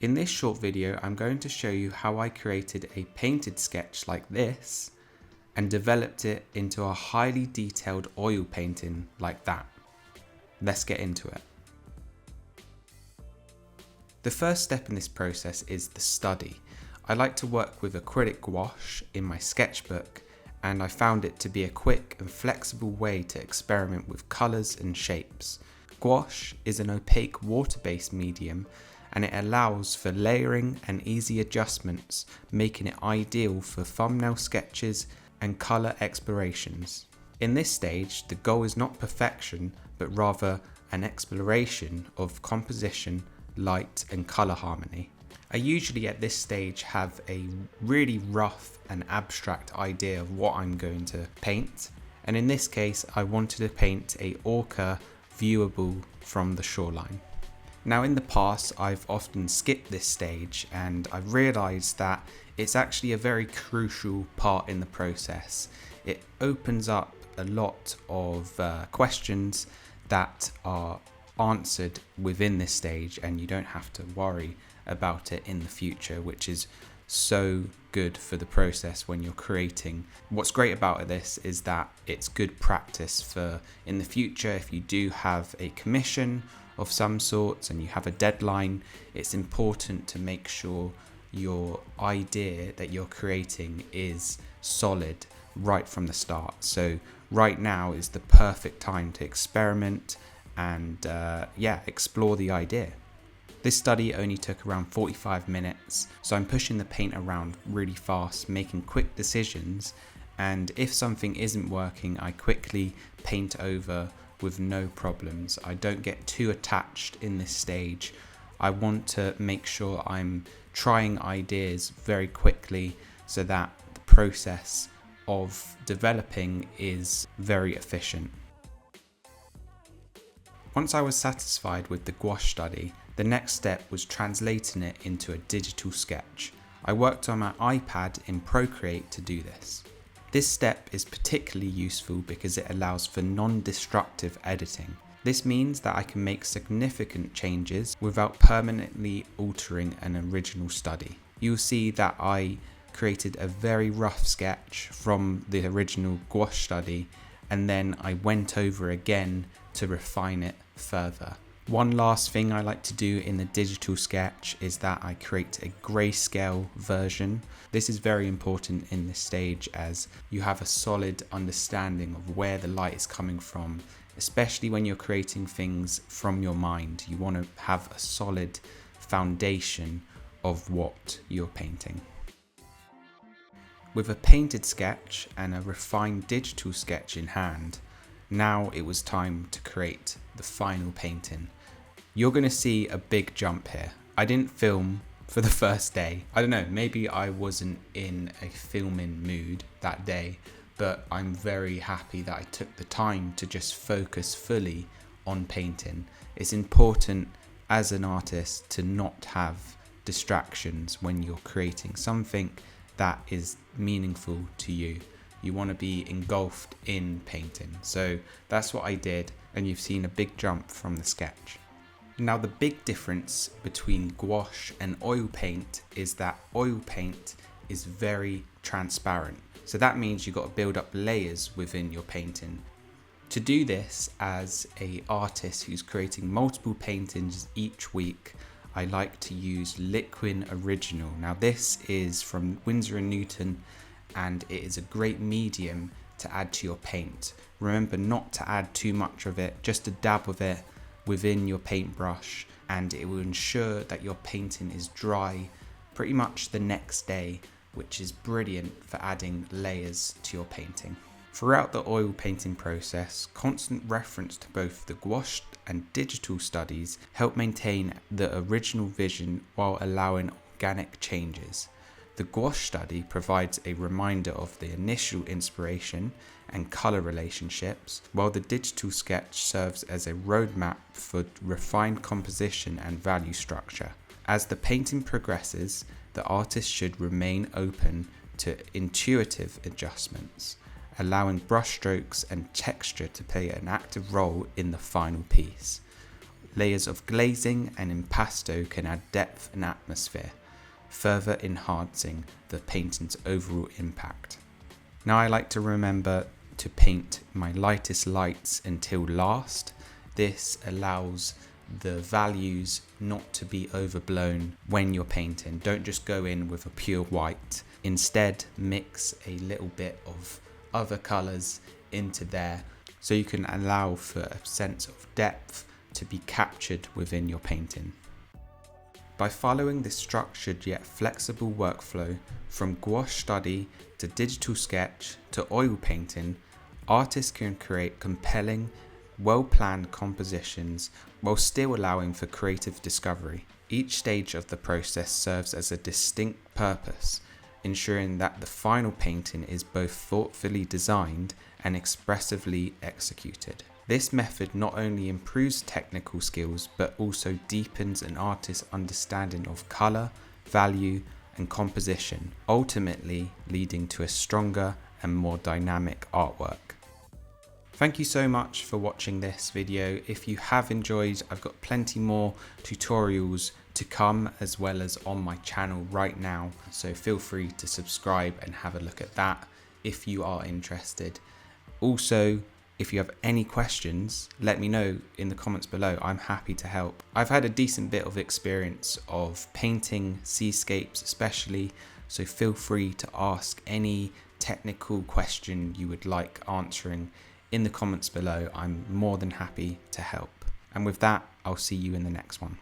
In this short video, I'm going to show you how I created a painted sketch like this and developed it into a highly detailed oil painting like that. Let's get into it. The first step in this process is the study. I like to work with acrylic gouache in my sketchbook, and I found it to be a quick and flexible way to experiment with colours and shapes. Gouache is an opaque water-based medium, and it allows for layering and easy adjustments, making it ideal for thumbnail sketches and colour explorations. In this stage, the goal is not perfection, but rather an exploration of composition, light and colour harmony. I usually at this stage have a really rough and abstract idea of what I'm going to paint, and in this case I wanted to paint a orca viewable from the shoreline. Now in the past I've often skipped this stage, and I've realised that it's actually a very crucial part in the process. It opens up a lot of questions that are answered within this stage, and you don't have to worry about it in the future, which is so good for the process when you're creating. What's great about this is that it's good practice for in the future. If you do have a commission of some sorts and you have a deadline, it's important to make sure your idea that you're creating is solid right from the start. So right now is the perfect time to experiment and explore the idea. This study only took around 45 minutes, so I'm pushing the paint around really fast, making quick decisions, and if something isn't working, I quickly paint over with no problems. I don't get too attached in this stage. I want to make sure I'm trying ideas very quickly so that the process of developing is very efficient. Once I was satisfied with the gouache study, the next step was translating it into a digital sketch. I worked on my iPad in Procreate to do this. This step is particularly useful because it allows for non-destructive editing. This means that I can make significant changes without permanently altering an original study. You'll see that I created a very rough sketch from the original gouache study, and then I went over again to refine it further. One last thing I like to do in the digital sketch is that I create a grayscale version. This is very important in this stage as you have a solid understanding of where the light is coming from, especially when you're creating things from your mind. You want to have a solid foundation of what you're painting. With a painted sketch and a refined digital sketch in hand, now it was time to create the final painting. You're going to see a big jump here. I didn't film for the first day. I don't know, maybe I wasn't in a filming mood that day, but I'm very happy that I took the time to just focus fully on painting. It's important as an artist to not have distractions when you're creating something that is meaningful to you. You want to be engulfed in painting. So that's what I did, and you've seen a big jump from the sketch. Now the big difference between gouache and oil paint is that oil paint is very transparent. So that means you've got to build up layers within your painting. To do this as an artist who's creating multiple paintings each week, I like to use Liquin Original. Now this is from Winsor & Newton, and it is a great medium to add to your paint. Remember not to add too much of it, just a dab of it within your paintbrush, and it will ensure that your painting is dry pretty much the next day, which is brilliant for adding layers to your painting. Throughout the oil painting process, constant reference to both the gouache and digital studies help maintain the original vision while allowing organic changes. The gouache study provides a reminder of the initial inspiration and colour relationships, while the digital sketch serves as a roadmap for refined composition and value structure. As the painting progresses, the artist should remain open to intuitive adjustments, allowing brushstrokes and texture to play an active role in the final piece. layers of glazing and impasto can add depth and atmosphere, further enhancing the painting's overall impact. Now I like to remember to paint my lightest lights until last. This allows the values not to be overblown when you're painting. Don't just go in with a pure white. Instead, mix a little bit of other colours into there so you can allow for a sense of depth to be captured within your painting. By following this structured yet flexible workflow from gouache study to digital sketch to oil painting, artists can create compelling, well-planned compositions while still allowing for creative discovery. Each stage of the process serves as a distinct purpose, ensuring that the final painting is both thoughtfully designed and expressively executed. This method not only improves technical skills but also deepens an artist's understanding of colour, value and composition, ultimately leading to a stronger and more dynamic artwork. Thank you so much for watching this video. If you have enjoyed, I've got plenty more tutorials to come as well as on my channel right now, so feel free to subscribe and have a look at that if you are interested. Also, if you have any questions, let me know in the comments below. I'm happy to help. I've had a decent bit of experience of painting seascapes especially, so feel free to ask any technical question you would like answering in the comments below. I'm more than happy to help. And with that, I'll see you in the next one.